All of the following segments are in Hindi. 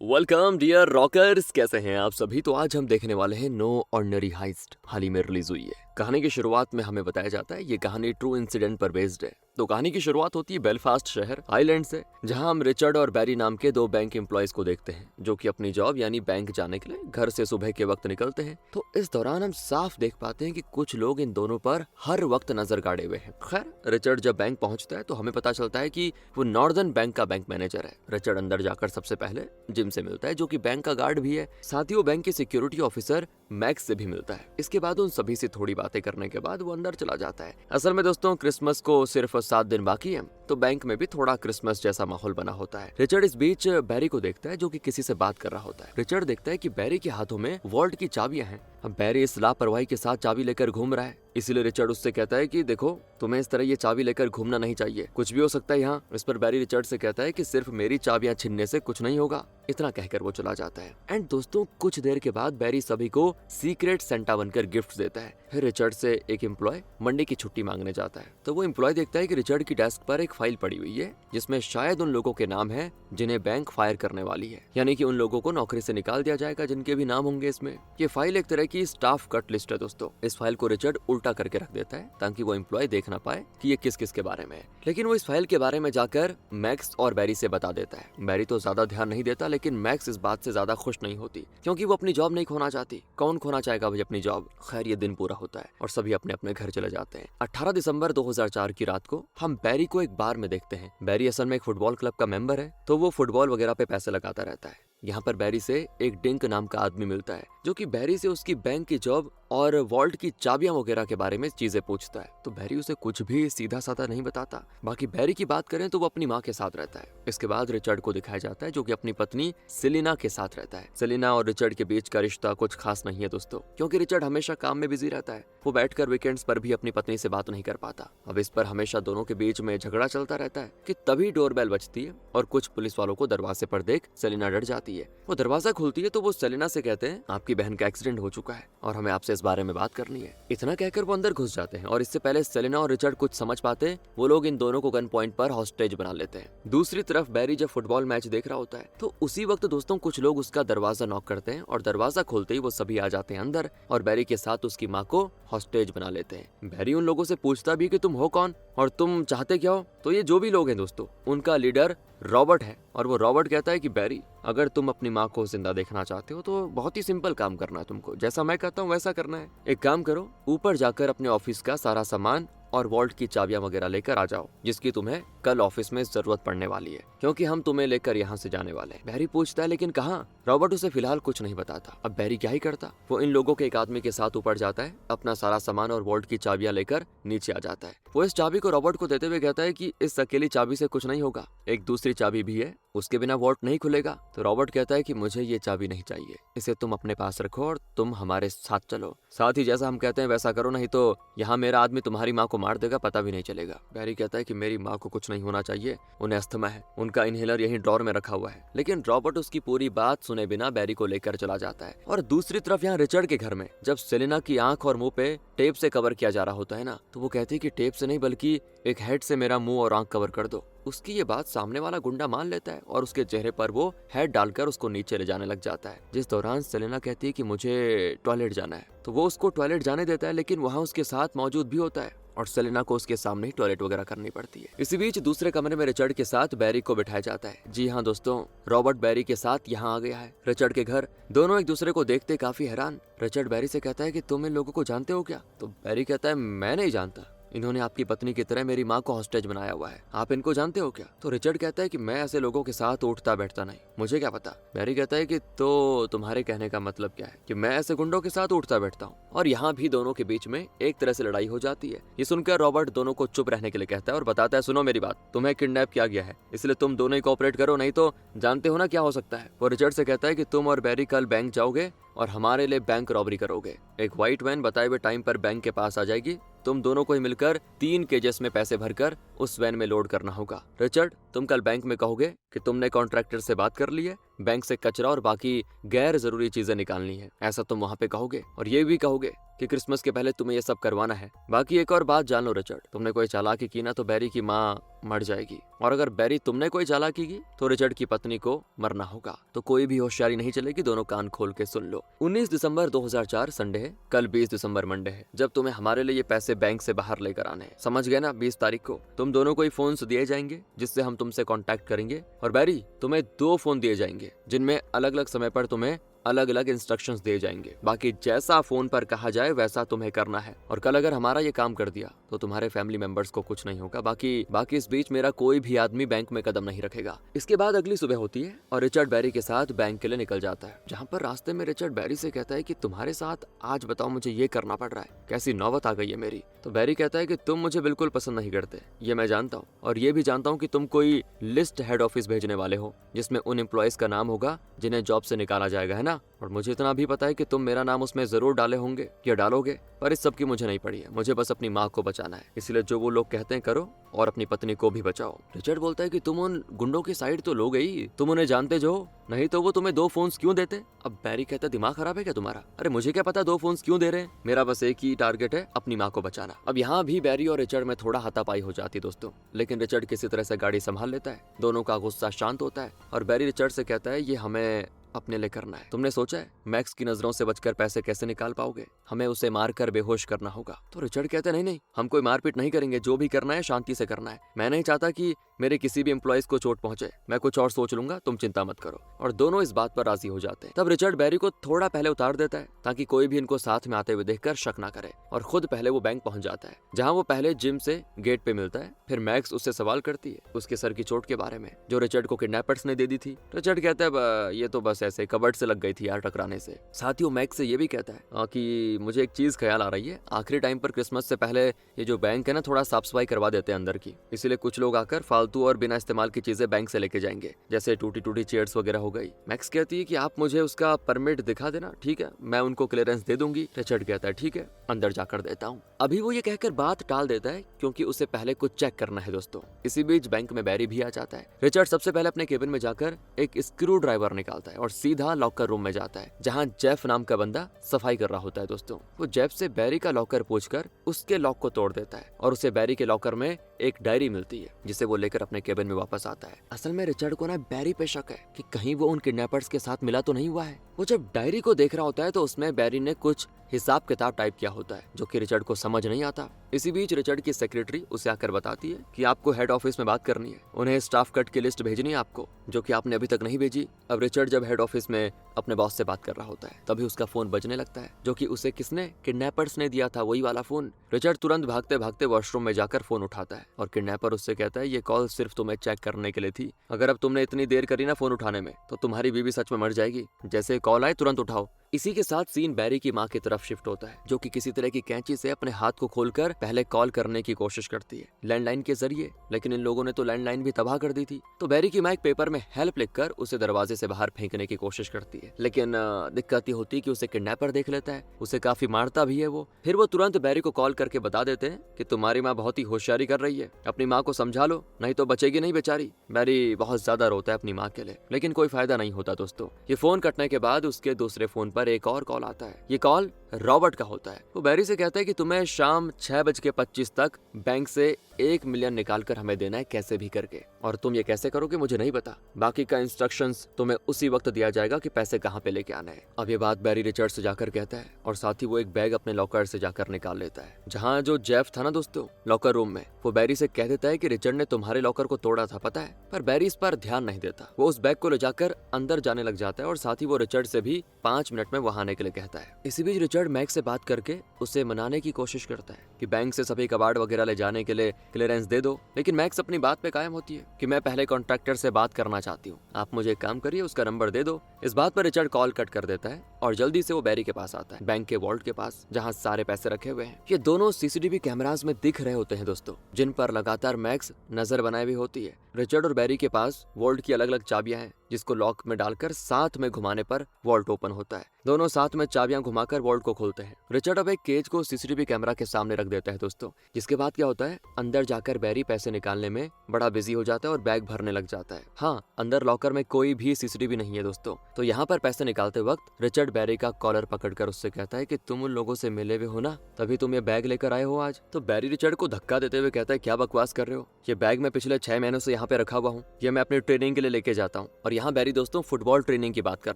वेलकम डियर रॉकर्स, कैसे हैं आप सभी। तो आज हम देखने वाले हैं नो ऑर्डिनरी हाइस्ट। हाल ही में रिलीज हुई है। कहानी की शुरुआत में हमें बताया जाता है ये कहानी ट्रू इंसिडेंट पर बेस्ड है। तो कहानी की शुरुआत होती है बेलफास्ट शहर आइलैंड से, जहां हम रिचर्ड और बैरी नाम के दो बैंक एम्प्लॉयज को देखते हैं जो कि अपनी जॉब यानी बैंक जाने के लिए घर से सुबह के वक्त निकलते हैं। तो इस दौरान हम साफ देख पाते हैं कि कुछ लोग इन दोनों पर हर वक्त नजर गाड़े हुए हैं। खैर, रिचर्ड जब बैंक पहुंचता है तो हमें पता चलता है कि वो नॉर्दर्न बैंक का बैंक मैनेजर है। रिचर्ड अंदर जाकर सबसे पहले जिम से मिलता है, जो कि बैंक का गार्ड भी है। साथ ही वो बैंक के सिक्योरिटी ऑफिसर मैक्स से भी मिलता है। इसके बाद उन सभी से थोड़ी बातें करने के बाद वो अंदर चला जाता है। असल में दोस्तों, क्रिसमस को सिर्फ 7 दिन बाकी है, तो बैंक में भी थोड़ा क्रिसमस जैसा माहौल बना होता है। रिचर्ड इस बीच बैरी को देखता है जो कि किसी से बात कर रहा होता है। रिचर्ड देखता है कि बैरी के हाथों में वॉल्ट की चाबियां हैं। अब बैरी इस लापरवाही के साथ चाबी लेकर घूम रहा है, इसीलिए रिचर्ड उससे कहता है कि देखो, तुम्हें इस तरह ये चाबी लेकर घूमना नहीं चाहिए, कुछ भी हो सकता है यहाँ। इस पर बैरी रिचर्ड से कहता है कि सिर्फ मेरी चाबियां छीनने से कुछ नहीं होगा। इतना कहकर वो चला जाता है। एंड दोस्तों, कुछ देर के बाद बैरी सभी को सीक्रेट सेंटा बनकर गिफ्ट देता है। फिर रिचर्ड से एक एम्प्लॉय मंडे की छुट्टी मांगने जाता है, तो वो एम्प्लॉय देखता है कि रिचर्ड की डेस्क पर एक फाइल पड़ी हुई है जिसमें शायद उन लोगों के नाम है जिन्हें बैंक फायर करने वाली है, यानी कि उन लोगों को नौकरी से निकाल दिया जाएगा जिनके भी नाम होंगे इसमें। ये फाइल एक तरह की स्टाफ कट लिस्ट है दोस्तों। इस फाइल को रिचर्ड उल्टा करके रख देता है ताकि वो एम्प्लॉय देख ना पाए कि ये किस किस के बारे में है। लेकिन वो इस फाइल के बारे में जाकर मैक्स और बैरी से बता देता है। बैरी तो ज्यादा ध्यान नहीं देता, लेकिन मैक्स इस बात से ज्यादा खुश नहीं होती क्योंकि वो अपनी जॉब नहीं खोना चाहती। कौन खोना चाहेगा भाई अपनी जॉब। खैर, ये दिन पूरा होता है और सभी अपने अपने घर चले जाते हैं। 18 दिसंबर 2004 की रात को हम बैरी को एक बार में देखते हैं। बैरी असल में एक फुटबॉल क्लब का मेंबर है, तो वो फुटबॉल वगैरह पे पैसे लगाता रहता है। यहाँ पर बैरी से एक डिंक नाम का आदमी मिलता है जो कि बैरी से उसकी बैंक की जॉब और वॉल्ट की चाबियां वगैरह के बारे में चीजें पूछता है। तो बैरी उसे कुछ भी सीधा साधा नहीं बताता। बाकी बैरी की बात करें तो वो अपनी माँ के साथ रहता है। इसके बाद रिचर्ड को दिखाया जाता है जो कि अपनी पत्नी सेलिना के साथ रहता है। सेलिना और रिचर्ड के बीच का रिश्ता कुछ खास नहीं है दोस्तों, क्योंकि रिचर्ड हमेशा काम में बिजी रहता है। वो बैठकर वीकेंड्स पर भी अपनी पत्नी से बात नहीं कर पाता। अब इस पर हमेशा दोनों के बीच में झगड़ा चलता रहता है कि तभी डोरबेल बजती है और कुछ पुलिस वालों को दरवाजे पर देख सेलिना डर जाती है। वो दरवाजा खोलती है तो वो सेलिना से कहते हैं, आपकी बहन का एक्सीडेंट हो चुका है और हमें आपसे इस बारे में बात करनी है। इतना कहकर वो अंदर घुस जाते हैं और इससे पहले सेलिना और रिचर्ड कुछ समझ पाते, वो लोग इन दोनों को गन पॉइंट पर हॉस्टेज बना लेते हैं। दूसरी तरफ बैरी जब फुटबॉल मैच देख रहा होता है तो उसी वक्त दोस्तों कुछ लोग उसका दरवाजा नॉक करते हैं और दरवाजा खोलते ही वो सभी आ जाते हैं अंदर और बैरी के साथ उसकी माँ को हॉस्टेज बना लेते हैं। बैरी उन लोगों से पूछता भी कि तुम हो कौन और तुम चाहते क्या हो। तो ये जो भी लोग हैं दोस्तों, उनका लीडर रॉबर्ट है और वो रॉबर्ट कहता है कि बैरी, अगर तुम अपनी माँ को जिंदा देखना चाहते हो तो बहुत ही सिंपल काम करना है तुमको, जैसा मैं कहता हूँ वैसा करना है। एक काम करो, ऊपर जाकर अपने ऑफिस का सारा सामान और वॉल्ट की चाबियां वगैरह लेकर आ जाओ जिसकी तुम्हें कल ऑफिस में जरूरत पड़ने वाली है, क्योंकि हम तुम्हें लेकर यहाँ से जाने वाले हैं। बैरी पूछता है लेकिन कहाँ। रॉबर्ट उसे फिलहाल कुछ नहीं बताता। अब बैरी क्या ही करता, वो इन लोगों के एक आदमी के साथ ऊपर जाता है, अपना सारा सामान और वॉल्ट की चाबियां लेकर नीचे आ जाता है। वो इस चाबी को रॉबर्ट को देते हुए कहता है कि इस अकेली चाबी से कुछ नहीं होगा, एक दूसरी चाबी भी है, उसके बिना वॉल्ट नहीं खुलेगा। तो रॉबर्ट कहता है कि मुझे ये चाबी नहीं चाहिए, इसे तुम अपने पास रखो और तुम हमारे साथ चलो। साथ ही जैसा हम कहते हैं वैसा करो, नहीं तो यहाँ मेरा आदमी तुम्हारी माँ को मार देगा, पता भी नहीं चलेगा। बैरी कहता है कि मेरी माँ को कुछ नहीं होना चाहिए, उन्हें अस्थमा है, उनका इनहेलर यहीं ड्रॉर में रखा हुआ है। लेकिन रॉबर्ट उसकी पूरी बात सुने बिना बैरी को लेकर चला जाता है। और दूसरी तरफ यहाँ रिचर्ड के घर में जब सेलिना की आंख और मुंह पे टेप से कवर किया जा रहा होता है ना, तो वो कहती है कि टेप से नहीं बल्कि एक हेड से मेरा मुंह और आंख कवर कर दो। उसकी ये बात सामने वाला गुंडा मान लेता है और उसके चेहरे पर वो हेड डालकर उसको नीचे ले जाने लग जाता है। जिस दौरान सेलेना कहती है कि मुझे टॉयलेट जाना है, तो वो उसको टॉयलेट जाने देता है, लेकिन वहाँ उसके साथ मौजूद भी होता है और सेलेना को उसके सामने ही टॉयलेट वगैरह करनी पड़ती है। इसी बीच दूसरे कमरे में रिचर्ड के साथ बैरी को बिठाया जाता है। जी हाँ दोस्तों, रॉबर्ट बैरी के साथ यहाँ आ गया है रिचर्ड के घर। दोनों एक दूसरे को देखते काफी हैरान। रिचर्ड बैरी से कहता है कि तुम इन लोगों को जानते हो क्या। तो बैरी कहता है मैं नहीं जानता, इन्होंने आपकी पत्नी की तरह मेरी माँ को हॉस्टेज बनाया हुआ है, आप इनको जानते हो क्या। तो रिचर्ड कहता है कि मैं ऐसे लोगों के साथ उठता बैठता नहीं, मुझे क्या पता। बैरी कहता है कि तो तुम्हारे कहने का मतलब क्या है कि मैं ऐसे गुंडों के साथ उठता बैठता हूँ। और यहाँ भी दोनों के बीच में एक तरह से लड़ाई हो जाती है। ये सुनकर रॉबर्ट दोनों को चुप रहने के लिए कहता है और बताता है, सुनो मेरी बात, तुम्हें किडनैप किया गया है, इसलिए तुम दोनों ही कोऑपरेट करो, नहीं तो जानते हो ना क्या हो सकता है। वो रिचर्ड से कहता है कि तुम और बैरी कल बैंक जाओगे और हमारे लिए बैंक रॉबरी करोगे। एक व्हाइट वैन बताए हुए टाइम पर बैंक के पास आ जाएगी, तुम दोनों को ही मिलकर 3 केजेस में पैसे भरकर उस वैन में लोड करना होगा। रिचर्ड, तुम कल बैंक में कहोगे कि तुमने कॉन्ट्रैक्टर से बात कर ली है बैंक से कचरा और बाकी गैर जरूरी चीजें निकालनी है, ऐसा तुम वहाँ पे कहोगे और ये भी कहोगे कि क्रिसमस के पहले तुम्हें ये सब करवाना है। बाकी एक और बात जान लो रिचर्ड, तुमने कोई चालाकी की ना तो बैरी की माँ मर जाएगी, और अगर बैरी तुमने कोई चालाकी की तो रिचर्ड की पत्नी को मरना होगा। तो कोई भी होशियारी नहीं चलेगी, दोनों कान खोल के सुन लो। 19 दिसंबर 2004 संडे है, कल 20 दिसंबर मंडे है, जब तुम्हें हमारे लिए ये पैसे बैंक से बाहर लेकर आने हैं, समझ गए ना। 20 तारीख को तुम दोनों को ही फोन दिए जाएंगे जिससे हम तुमसे कांटेक्ट करेंगे, और बैरी तुम्हें 2 फोन दिए जाएंगे जिनमें अलग अलग समय पर तुम्हें अलग अलग इंस्ट्रक्शंस दिए जाएंगे। बाकी जैसा फोन पर कहा जाए वैसा तुम्हें करना है, और कल अगर हमारा ये काम कर दिया तो तुम्हारे फैमिली मेंबर्स को कुछ नहीं होगा। बाकी इस बीच मेरा कोई भी आदमी बैंक में कदम नहीं रखेगा। इसके बाद अगली सुबह होती है और रिचर्ड बैरी के साथ बैंक के लिए निकल जाता है, जहाँ पर रास्ते में रिचर्ड बैरी से कहता है कि तुम्हारे साथ आज बताओ मुझे ये करना पड़ रहा है, कैसी नौबत आ गई है मेरी। तो बैरी कहता है कि तुम मुझे बिल्कुल पसंद नहीं करते, ये मैं जानता हूँ, और ये भी जानता हूँ कि तुम कोई लिस्ट हेड ऑफिस भेजने वाले हो जिसमें उन एम्प्लॉयज का नाम होगा जिन्हें जॉब से निकाला जाएगा, है ना। और मुझे इतना भी पता है कि तुम मेरा नाम उसमें जरूर डाले होंगे या डालोगे, पर इस सब की मुझे नहीं पड़ी है, मुझे बस अपनी माँ को बचाना है, इसलिए जो वो लोग कहते हैं करो और अपनी पत्नी को भी बचाओ। रिचर्ड बोलता है कि तुम उन गुंडों की साइड तो लो गई, तुम उन्हें जानते जो हो, नहीं तो वो तुम्हें 2 फोन्स क्यों देते। अब बैरी कहता है दिमाग खराब है क्या तुम्हारा, अरे मुझे क्या पता 2 फोन्स क्यों दे रहे हैं, मेरा बस एक ही टारगेट है, अपनी माँ को बचाना। अब यहाँ भी बैरी और रिचर्ड में थोड़ा हाथापाई हो जाती दोस्तों, लेकिन रिचर्ड किसी तरह से गाड़ी संभाल लेता है, दोनों का गुस्सा शांत होता है, और बैरी रिचर्ड से कहता है ये हमें अपने लिए करना है। तुमने सोचा है मैक्स की नजरों से बचकर पैसे कैसे निकाल पाओगे, हमें उसे मारकर बेहोश करना होगा। तो रिचर्ड कहते हैं नहीं, हम कोई मारपीट नहीं करेंगे, जो भी करना है शांति से करना है, मैं नहीं चाहता कि मेरे किसी भी एम्प्लॉयज को चोट पहुंचे, मैं कुछ और सोच लूंगा, तुम चिंता मत करो। और दोनों इस बात पर राजी हो जाते हैं। तब रिचर्ड बैरी को थोड़ा पहले उतार देता है ताकि कोई भी इनको साथ में आते हुए देखकर शक ना करे, और खुद पहले वो बैंक पहुंच जाता है, जहाँ वो पहले जिम से गेट पे मिलता है। फिर मैक्स उससे सवाल करती है उसके सर की चोट के बारे में जो रिचर्ड को किडनैपर्स ने दे दी थी। रिचर्ड कहता है ये तो बस ऐसे कबर्ड से लग गई थी यार टकराने से। साथ ही वो मैक्स से ये भी कहता है कि मुझे एक चीज ख्याल आ रही है, आखिरी टाइम पर क्रिसमस से पहले ये जो बैंक है ना थोड़ा साफ सफाई करवा देते हैं अंदर की, इसीलिए कुछ लोग आकर फालतू और बिना इस्तेमाल की चीजें बैंक से लेके जाएंगे, जैसे टूटी टूटी चेयर्स वगैरह हो गई। मैक्स कहती है कि आप मुझे उसका परमिट दिखा देना, ठीक है, मैं उनको क्लियरेंस दे दूंगी। रिचर्ड कहता है ठीक है, अंदर जाकर देता हूँ। अभी वो ये कहकर बात टाल देता है क्योंकि उसे पहले कुछ चेक करना है दोस्तों। इसी बीच बैंक में बैरी भी आ जाता है। रिचर्ड सबसे पहले अपने केबिन में जाकर एक स्क्रू ड्राइवर निकालता है और सीधा लॉकर रूम में जाता है, जहाँ जेफ नाम का बंदा सफाई कर रहा होता है दोस्तों। वो जेफ से बैरी का लॉकर पूछकर उसके लॉक को तोड़ देता है और उसे बैरी के लॉकर में एक डायरी मिलती है, जिसे वो लेकर अपने केबिन में वापस आता है। असल में रिचर्ड को ना बैरी पे शक है कि कहीं वो उन किडनैपर्स के साथ मिला तो नहीं हुआ है। वो जब डायरी को देख रहा होता है तो उसमें बैरी ने कुछ हिसाब किताब टाइप किया होता है जो कि रिचर्ड को समझ नहीं आता। इसी बीच रिचर्ड की सेक्रेटरी उसे आकर बताती है कि आपको हेड ऑफिस में बात करनी है, उन्हें स्टाफ कट की लिस्ट भेजनी है आपको, जो कि आपने अभी तक नहीं भेजी। अब रिचर्ड जब हेड ऑफिस में अपने बॉस से बात कर रहा होता है तभी उसका फोन बजने लगता है, जो कि उसे किसने, किडनैपर्स ने दिया था, वही वाला फोन। रिचर्ड तुरंत भागते भागते वॉशरूम में जाकर फोन उठाता है और किडनैपर उससे कहता है ये कॉल सिर्फ तुम्हें चेक करने के लिए थी, अगर अब तुमने इतनी देर करी ना फोन उठाने में तो तुम्हारी बीवी सच में मर जाएगी, जैसे कॉल आए तुरंत उठाओ। इसी के साथ सीन बैरी की माँ की तरफ शिफ्ट होता है, जो कि किसी तरह की कैंची से अपने हाथ को खोलकर पहले कॉल करने की कोशिश करती है लैंडलाइन के जरिए, लेकिन इन लोगों ने तो लैंडलाइन भी तबाह कर दी थी। तो बैरी की माँ एक पेपर में हेल्प लिखकर उसे दरवाजे से बाहर फेंकने की कोशिश करती है, लेकिन दिक्कत ये होती है कि उसे किडनैपर देख लेता है, उसे काफी मारता भी है वो। फिर वो तुरंत बैरी को कॉल करके बता देते हैं कि तुम्हारी माँ बहुत ही होशियारी कर रही है, अपनी माँ को समझा लो नहीं तो बचेगी नहीं बेचारी। बैरी बहुत ज्यादा रोता है अपनी माँ के लिए, लेकिन कोई फायदा नहीं होता दोस्तों। ये फोन कटने के बाद उसके दूसरे फोन पर एक और कॉल आता है। ये कॉल रॉबर्ट का होता है। वो बैरी से कहता है कि तुम्हें शाम 6:25 तक बैंक से 1 मिलियन निकालकर हमें देना है कैसे भी करके, और तुम ये कैसे करोगे मुझे नहीं पता, बाकी का इंस्ट्रक्शंस तुम्हें उसी वक्त दिया जाएगा कि पैसे कहाँ पे लेके आना है। अब ये बात बैरी रिचर्ड से जाकर कहता है और साथ ही वो एक बैग अपने लॉकर से जाकर निकाल लेता है, जहाँ जो जेफ था ना दोस्तों लॉकर रूम में, वो बैरी से कह देता है कि रिचर्ड ने तुम्हारे लॉकर को तोड़ा था पता है, पर बैरी इस पर ध्यान नहीं देता। वो उस बैग को ले जाकर अंदर जाने लग जाता है और साथ ही वो रिचर्ड से भी 5 मिनट में वहां आने के लिए कहता है। इसी बीच रिचर्ड मैक्स से बात करके उसे मनाने की कोशिश करता है कि बैंक से सभी कबाड़ वगैरह ले जाने के लिए क्लियरेंस दे दो, लेकिन मैक्स अपनी बात पे कायम होती है कि मैं पहले कॉन्ट्रैक्टर से बात करना चाहती हूँ, आप मुझे एक काम करिए उसका नंबर दे दो। इस बात पर रिचर्ड कॉल कट कर देता है और जल्दी से वो बैरी के पास आता है, बैंक के वॉल्ट के पास जहाँ सारे पैसे रखे हुए हैं। ये दोनों सीसीटीवी कैमरास में दिख रहे होते हैं दोस्तों, जिन पर लगातार मैक्स नजर बनाए हुई होती है। रिचर्ड और बैरी के पास वॉल्ट की अलग अलग चाबियां हैं, जिसको लॉक में डालकर साथ में घुमाने पर वॉल्ट ओपन होता है। दोनों साथ में चाबियां घुमाकर वॉल्ट को खोलते हैं। रिचर्ड अब एक केज को सीसीटीवी कैमरा के सामने रख रख देता है दोस्तों। जिसके बाद क्या होता है, अंदर जाकर बैरी पैसे निकालने में बड़ा बिजी हो जाता है और बैग भरने लग जाता है। हाँ, अंदर लॉकर में कोई भी सीसीटीवी नहीं है दोस्तों। तो यहाँ पर पैसे निकालते वक्त रिचर्ड बैरी का कॉलर पकड़कर उससे कहता है कि तुम उन लोगों से मिले हुए हो ना, तभी तुम ये बैग लेकर आए हो आज। तो बैरी रिचर्ड को धक्का देते हुए कहता है, क्या बकवास कर रहे हो, ये बैग मैं पिछले 6 महीनों से यहाँ पे रखा हुआ हूँ, ये मैं अपनी ट्रेनिंग के लिए लेके जाता हूँ। और यहाँ बैरी दोस्तों फुटबॉल ट्रेनिंग की बात कर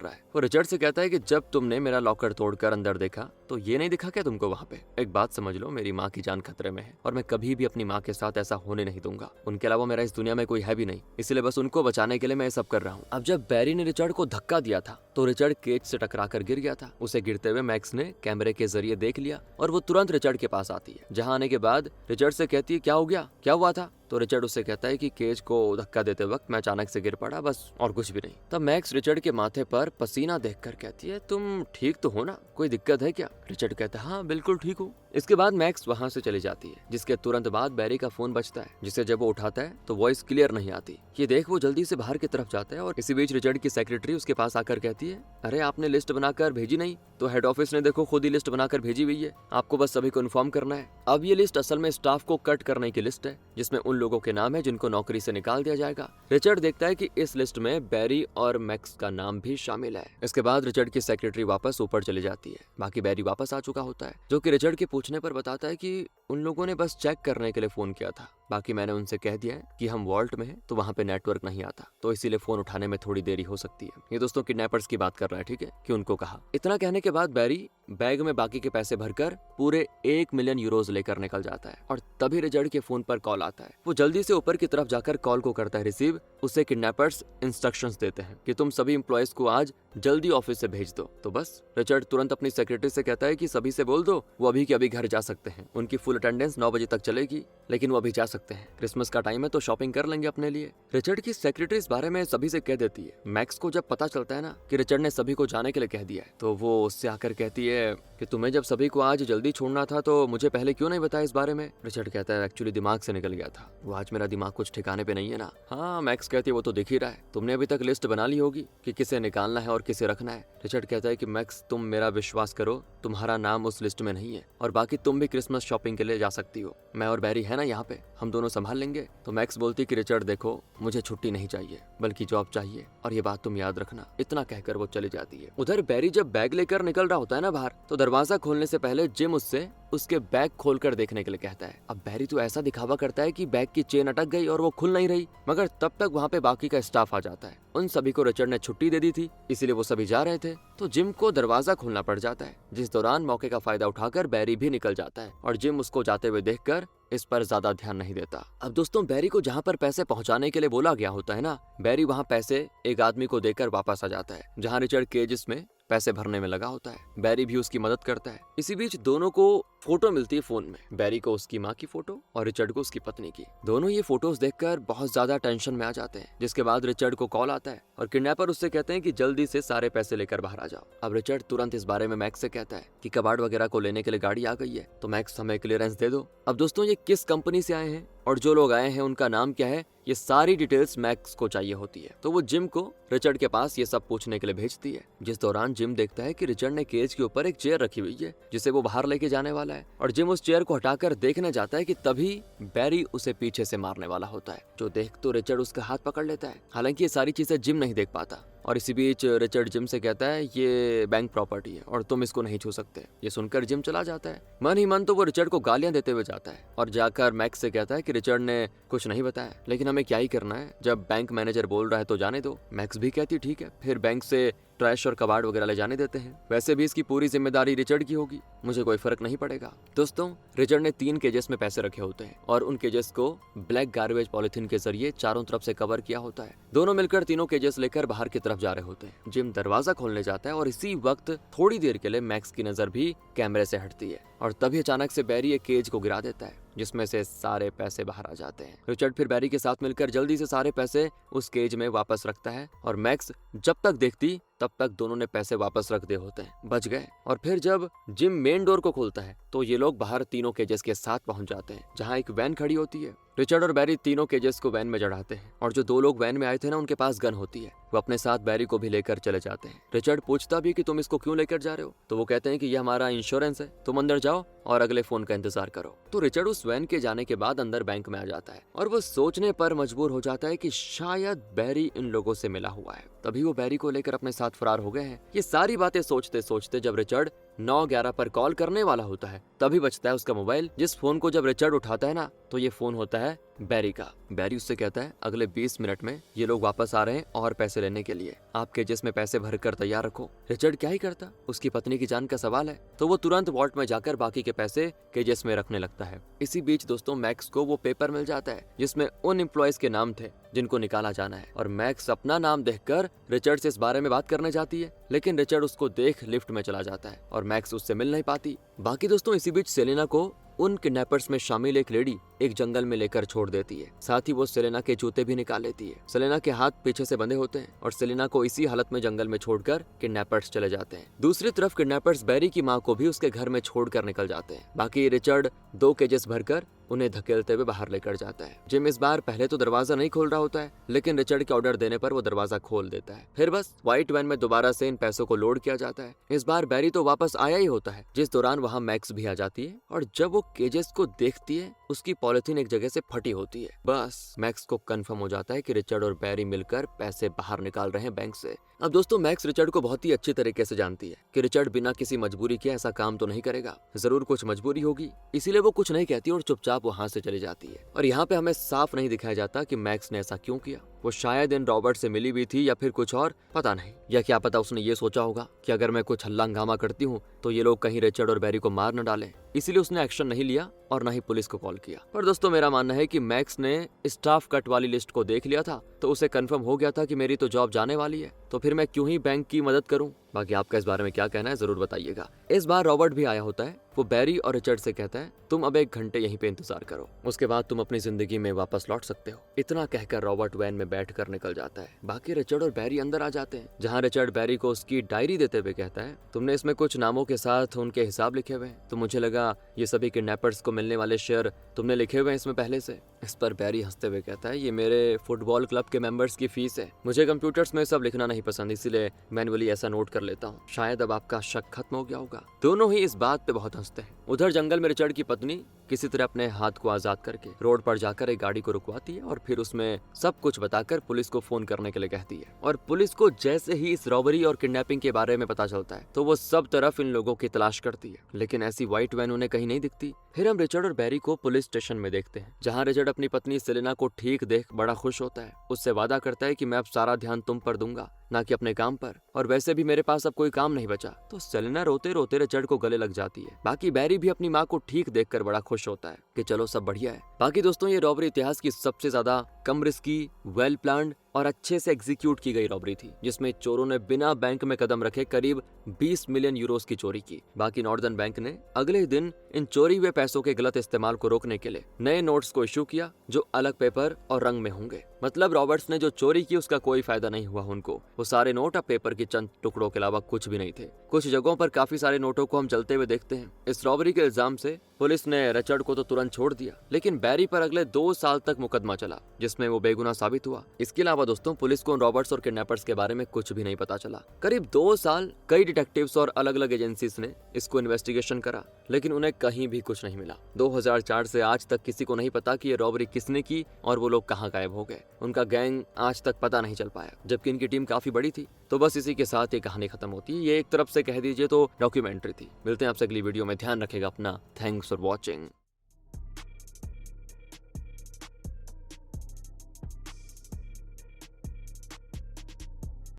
रहा है। वो रिचर्ड से कहता है कि जब तुमने मेरा लॉकर तोड़कर अंदर देखा तो ये नहीं दिखा क्या तुमको वहाँ पे? एक बात समझ लो, मेरी माँ की जान खतरे में है और मैं कभी भी अपनी माँ के साथ ऐसा होने नहीं दूंगा। उनके अलावा मेरा इस दुनिया में कोई है भी नहीं, इसलिए बस उनको बचाने के लिए मैं ये सब कर रहा हूँ। अब जब बैरी ने रिचर्ड को धक्का दिया था तो रिचर्ड केज से टकरा कर गिर गया था। उसे गिरते हुए मैक्स ने कैमरे के जरिए देख लिया और वो तुरंत रिचर्ड के पास आती है। जहाँ आने के बाद रिचर्ड से कहती है, क्या हो गया, क्या हुआ था? तो रिचर्ड उससे कहता है कि केज को धक्का देते वक्त मैं अचानक से गिर पड़ा, बस और कुछ भी नहीं। तब मैक्स रिचर्ड के माथे पर पसीना देखकर कहती है, तुम ठीक तो हो ना, कोई दिक्कत है क्या? रिचर्ड कहता है, हाँ बिल्कुल ठीक हूँ। इसके बाद मैक्स वहाँ से चली जाती है, जिसके तुरंत बाद बैरी का फोन बजता है, जिसे जब वो उठाता है तो वॉइस क्लियर नहीं आती। ये देख वो जल्दी से बाहर की तरफ जाता है और इसी बीच रिचर्ड की सेक्रेटरी उसके पास आकर कहती है, अरे आपने लिस्ट बनाकर भेजी नहीं? तो हेड ऑफिस ने देखो खुद ही लिस्ट बनाकर भेजी हुई है, आपको बस सभी को इन्फॉर्म करना है। अब ये लिस्ट असल में स्टाफ को कट करने की लिस्ट है, जिसमें उन लोगों के नाम है जिनको नौकरी से निकाल दिया जाएगा। रिचर्ड देखता है कि इस लिस्ट में बैरी और मैक्स का नाम भी शामिल है। इसके बाद रिचर्ड की सेक्रेटरी वापस ऊपर चली जाती है। बाकी बैरी वापस आ चुका होता है, जो कि रिचर्ड के पूछने पर बताता है कि उन लोगों ने बस चेक करने के लिए फोन किया था, बाकी मैंने उनसे कह दिया है कि हम वॉल्ट में हैं तो वहाँ पे नेटवर्क नहीं आता, तो इसीलिए फोन उठाने में थोड़ी देरी हो सकती है। ये दोस्तों किडनैपर्स की बात कर रहा है, ठीक है, कि उनको कहा। इतना कहने के बाद बैरी बैग में बाकी के पैसे भरकर पूरे 1 मिलियन यूरोज लेकर निकल जाता है और तभी रिचर्ड के फोन पर कॉल आता है। वो जल्दी से ऊपर की तरफ जाकर कॉल को करता है रिसीव। उसे किडनैपर्स इंस्ट्रक्शंस देते हैं कि तुम सभी एम्प्लॉयज को आज जल्दी ऑफिस से भेज दो। तो बस रिचर्ड तुरंत अपनी सेक्रेटरी से कहता है कि सभी से बोल दो वो अभी के अभी घर जा सकते हैं, उनकी फुल अटेंडेंस 9 बजे तक चलेगी, लेकिन वो अभी जा सकते हैं, क्रिसमस का टाइम है तो शॉपिंग कर लेंगे अपने लिए। रिचर्ड की सेक्रेटरी इस बारे में सभी से कह देती है। मैक्स को जब पता चलता है ना कि रिचर्ड ने सभी को जाने के लिए कह दिया है, तो वो उससे आकर कहती है कि तुम्हें जब सभी को आज जल्दी छोड़ना था तो मुझे पहले क्यों नहीं बताया इस बारे में? रिचर्ड कहता है, एक्चुअली दिमाग से निकल गया था, वो आज मेरा दिमाग कुछ ठिकाने पे नहीं है ना। हाँ, मैक्स कहती है, वो तो दिख ही रहा है, तुमने अभी तक लिस्ट बना ली होगी कि किसे निकालना है और किसे रखना है। रिचर्ड कहता है कि मैक्स तुम मेरा विश्वास करो, तुम्हारा नाम उस लिस्ट में नहीं है और बाकी तुम भी क्रिसमस शॉपिंग के लिए जा सकती हो, मैं और बैरी है ना यहाँ पे, हम दोनों संभाल लेंगे। तो मैक्स बोलती कि रिचर्ड देखो, मुझे छुट्टी नहीं चाहिए बल्कि जॉब चाहिए और ये बात तुम याद रखना। इतना कहकर वो चली जाती है। उधर बैरी जब बैग लेकर निकल रहा होता है ना बाहर, तो दरवाजा खोलने से पहले जिम उससे उसके बैग खोलकर देखने के लिए कहता है। अब बैरी तो ऐसा दिखावा करता है कि बैग की चेन अटक गई और वो खुल नहीं रही, मगर तब तक वहाँ पे बाकी का स्टाफ आ जाता है। उन सभी को रिचर्ड ने छुट्टी दे दी थी, इसीलिए वो सभी जा रहे थे, तो जिम को दरवाजा खोलना पड़ जाता है, जिस दौरान मौके का फायदा उठाकर बैरी भी निकल जाता है और जिम उसको जाते हुए देखकर इस पर ज्यादा ध्यान नहीं देता। अब दोस्तों बैरी को जहाँ पर पैसे पहुँचाने के लिए बोला गया होता है ना, बैरी वहाँ पैसे एक आदमी को देकर वापस आ जाता है, जहाँ रिचर्ड केजेस में पैसे भरने में लगा होता है। बैरी भी उसकी मदद करता है। इसी बीच दोनों को फोटो मिलती है फोन में, बैरी को उसकी माँ की फोटो और रिचर्ड को उसकी पत्नी की। दोनों ये फोटोज देखकर बहुत ज्यादा टेंशन में आ जाते हैं, जिसके बाद रिचर्ड को कॉल आता है और किडनैपर उससे कहते हैं कि जल्दी से सारे पैसे लेकर बाहर आ जाओ। अब रिचर्ड तुरंत इस बारे में मैक्स से कहता है कि कबाड़ वगैरह को लेने के लिए गाड़ी आ गई है, तो मैक्स हमें क्लियरेंस दे दो। अब दोस्तों ये किस कंपनी से आए हैं और जो लोग आए हैं उनका नाम क्या है, ये सारी डिटेल्स मैक्स को चाहिए होती है। तो वो जिम को रिचर्ड के पास ये सब पूछने के लिए भेजती है, जिस दौरान जिम देखता है कि रिचर्ड ने केज के ऊपर एक चेयर रखी हुई है जिसे वो बाहर लेके जाने वाला है और जिम उस चेयर को हटाकर देखने जाता है कि तभी बैरी उसे पीछे से मारने वाला होता है, जो देख तो रिचर्ड उसका हाथ पकड़ लेता है। हालांकि ये सारी चीजें जिम नहीं देख पाता और इसी बीच रिचर्ड जिम से कहता है ये बैंक प्रॉपर्टी है और तुम इसको नहीं छू सकते। ये सुनकर जिम चला जाता है। मन ही मन तो वो रिचर्ड को गालियां देते हुए जाता है और जाकर मैक्स से कहता है कि रिचर्ड ने कुछ नहीं बताया, लेकिन हमें क्या ही करना है, जब बैंक मैनेजर बोल रहा है तो जाने दो। मैक्स भी कहती ठीक है, फिर बैंक से ट्रैश और कबाड़ वगैरह ले जाने देते हैं, वैसे भी इसकी पूरी जिम्मेदारी रिचर्ड की होगी, मुझे कोई फर्क नहीं पड़ेगा। दोस्तों रिचर्ड ने 3 केजेस में पैसे रखे होते हैं और उन केजेस को ब्लैक गार्बेज पॉलिथीन के जरिए चारों तरफ से कवर किया होता है। दोनों मिलकर तीनों केजेस लेकर बाहर की तरफ जा रहे होते हैं। जिम दरवाजा खोलने जाता है और इसी वक्त थोड़ी देर के लिए मैक्स की नजर भी कैमरे से हटती है और तभी अचानक से बैरी एक केज को गिरा देता है, जिसमें से सारे पैसे बाहर आ जाते हैं। रिचर्ड फिर बैरी के साथ मिलकर जल्दी से सारे पैसे उस केज में वापस रखता है और मैक्स जब तक देखती तब तक दोनों ने पैसे वापस रख दिए होते हैं, बच गए। और फिर जब जिम मेन डोर को खोलता है तो ये लोग बाहर तीनों केजेस के साथ पहुंच जाते हैं, जहां एक वैन खड़ी होती है। रिचर्ड और बैरी तीनों केजेस को वैन में चढ़ाते हैं और जो 2 लोग वैन में आए थे ना, उनके पास गन होती है। वो अपने साथ बैरी को भी लेकर चले जाते हैं। रिचर्ड पूछता भी कि तुम इसको क्यों लेकर जा रहे हो, तो वो कहते हैं कि ये हमारा इंश्योरेंस है, तुम अंदर जाओ और अगले फोन का इंतजार करो। तो रिचर्ड उस वैन के जाने के बाद अंदर बैंक में आ जाता है और वो सोचने पर मजबूर हो जाता है कि शायद बैरी इन लोगों से मिला हुआ है, तभी वो बैरी को लेकर अपने साथ फरार हो गए हैं। ये सारी बातें सोचते सोचते जब रिचर्ड 9:11 पर कॉल करने वाला होता है, तभी बजता है उसका मोबाइल। जिस फोन को जब रिचर्ड उठाता है ना, तो ये फोन होता है बैरी का। बैरी उससे कहता है अगले 20 मिनट में ये लोग वापस आ रहे हैं और पैसे लेने के लिए, आप केजेस में पैसे भरकर तैयार रखो। रिचर्ड क्या ही करता, उसकी पत्नी की जान का सवाल है, तो वो तुरंत वॉल्ट में जाकर बाकी के पैसे केजेस में रखने लगता है। इसी बीच दोस्तों मैक्स को वो पेपर मिल जाता है जिसमें उन एम्प्लॉयज के नाम थे जिनको निकाला जाना है, और मैक्स अपना नाम देखकर रिचर्ड से इस बारे में बात करने जाती है, लेकिन रिचर्ड उसको देख लिफ्ट में चला जाता है और मैक्स उससे मिल नहीं पाती। बाकी दोस्तों इसी बीच सेलेना को उन किडनैपर्स में शामिल एक लेडी एक जंगल में लेकर छोड़ देती है। साथ ही वो सेलेना के जूते भी निकाल लेती है। सेलेना के हाथ पीछे से बंधे होते हैं और सेलेना को इसी हालत में जंगल में छोड़कर किडनैपर्स चले जाते हैं। दूसरी तरफ किडनैपर्स बैरी की मां को भी उसके घर में छोड़कर निकल जाते हैं। बाकी रिचर्ड 2 केजेस भरकर उन्हें धकेलते हुए बाहर लेकर जाता है। जिम इस बार पहले तो दरवाजा नहीं खोल रहा होता है, लेकिन रिचर्ड के ऑर्डर देने पर वो दरवाजा खोल देता है। फिर बस व्हाइट वैन में दोबारा से इन पैसों को लोड किया जाता है। इस बार बैरी तो वापस आया ही होता है, जिस दौरान वहाँ मैक्स भी आ जाती है, और जब वो केजेस को देखती है उसकी पॉलिथीन एक जगह से फटी होती है। बस मैक्स को कंफर्म हो जाता है कि रिचर्ड और बैरी मिलकर पैसे बाहर निकाल रहे हैं बैंक से। अब दोस्तों मैक्स रिचर्ड को बहुत ही अच्छी तरीके से जानती है कि रिचर्ड बिना किसी मजबूरी के ऐसा काम तो नहीं करेगा, जरूर कुछ मजबूरी होगी, इसीलिए वो कुछ नहीं कहती और चुपचाप वहां से चली जाती है। और यहाँ पे हमें साफ नहीं दिखाया जाता कि मैक्स ने ऐसा क्यों किया। वो शायद इन रॉबर्ट से मिली भी थी या फिर कुछ और, पता नहीं। या क्या पता उसने ये सोचा होगा कि अगर मैं कुछ हल्ला हंगामा करती हूँ तो ये लोग कहीं रिचर्ड और बैरी को मार न डालें, इसीलिए उसने एक्शन नहीं लिया और न ही पुलिस को कॉल किया। पर दोस्तों मेरा मानना है कि मैक्स ने स्टाफ कट वाली लिस्ट को देख लिया था, तो उसे कंफर्म हो गया था कि मेरी तो जॉब जाने वाली है, तो फिर मैं क्यों ही बैंक की मदद करूं। बाकी आपका इस बारे में क्या कहना है जरूर बताइएगा। इस बार रॉबर्ट भी आया होता है। वो बैरी और रिचर्ड से कहता है तुम अब 1 घंटे यहीं पे इंतजार करो, उसके बाद तुम अपनी जिंदगी में वापस लौट सकते हो। इतना कहकर रॉबर्ट वैन में बैठकर निकल जाता है। बाकी रिचर्ड और बैरी अंदर आ जाते हैं, जहाँ रिचर्ड बैरी को उसकी डायरी देते हुए कहता है तुमने इसमें कुछ नामों के साथ उनके हिसाब लिखे हुए हैं, तो मुझे लगा ये सभी किडनैपर्स को मिलने वाले शेयर तुमने लिखे हुए हैं इसमें पहले से। इस पर बैरी हंसते हुए कहता है ये मेरे फुटबॉल क्लब के मेंबर्स की फीस है, मुझे कंप्यूटर्स में सब लिखना नहीं पसंद, इसीलिए मैनुअली ऐसा नोट कर लेता हूँ। शायद अब आपका शक खत्म हो गया होगा। दोनों ही इस बात पे बहुत हंसते हैं। उधर जंगल में रिचर्ड की पत्नी किसी तरह अपने हाथ को आजाद करके रोड पर जाकर एक गाड़ी को रुकवाती है और फिर उसमें सब कुछ बताकर पुलिस को फोन करने के लिए कहती है। और पुलिस को जैसे ही इस रॉबरी और किडनैपिंग के बारे में पता चलता है तो वो सब तरफ इन लोगों की तलाश करती है, लेकिन ऐसी व्हाइट वैन उन्हें कहीं नहीं दिखती। फिर हम रिचर्ड और बैरी को पुलिस स्टेशन में देखते हैं, जहाँ रिचर्ड अपनी पत्नी सेलेना को ठीक देख बड़ा खुश होता है। उससे वादा करता है कि मैं अब सारा ध्यान तुम पर दूंगा, ना कि अपने काम पर, और वैसे भी मेरे पास अब कोई काम नहीं बचा। तो सेलेना रोते रोते रिचर्ड को गले लग जाती है। बाकी बैरी भी अपनी माँ को ठीक देखकर बड़ा खुश होता है कि चलो सब बढ़िया है। बाकी दोस्तों ये रॉबरी इतिहास की सबसे ज्यादा कम रिस्की, वेल प्लान्ड और अच्छे से एग्जीक्यूट की गई रॉबरी थी, जिसमें चोरों ने बिना बैंक में कदम रखे करीब 20 मिलियन यूरोस की चोरी की। बाकी नॉर्दर्न बैंक ने अगले दिन इन चोरी हुए पैसों के गलत इस्तेमाल को रोकने के लिए नए नोट्स को इशू किया, जो अलग पेपर और रंग में होंगे। मतलब रॉबर्ट्स ने जो चोरी की उसका कोई फायदा नहीं हुआ उनको। वो सारे नोट अब पेपर के चंद टुकड़ों के अलावा कुछ भी नहीं थे। कुछ जगहों पर काफी सारे नोटों को हम चलते हुए देखते हैं। इस रॉबरी के इल्जाम से पुलिस ने रिचर्ड को तो तुरंत छोड़ दिया, लेकिन बैरी पर अगले 2 साल तक मुकदमा चला, जिसमें वो बेगुनाह साबित हुआ। इसके अलावा दोस्तों पुलिस को रॉबर्ट्स और किडनैपर्स के बारे में कुछ भी नहीं पता चला। करीब 2 साल कई डिटेक्टिव्स और अलग अलग एजेंसीज ने इसको इन्वेस्टिगेशन करा, लेकिन उन्हें कहीं भी कुछ नहीं मिला। 2004 से आज तक किसी को नहीं पता कि ये रॉबरी किसने की और वो लोग कहाँ गायब हो गए। उनका गैंग आज तक पता नहीं चल पाया, जबकि इनकी टीम काफी बड़ी थी। तो बस इसी के साथ ये कहानी खत्म होती है। ये एक तरफ से कह दीजिए तो डॉक्यूमेंट्री थी। मिलते हैं आपसे अगली वीडियो में, ध्यान रखेगा अपना। Thanks for watching.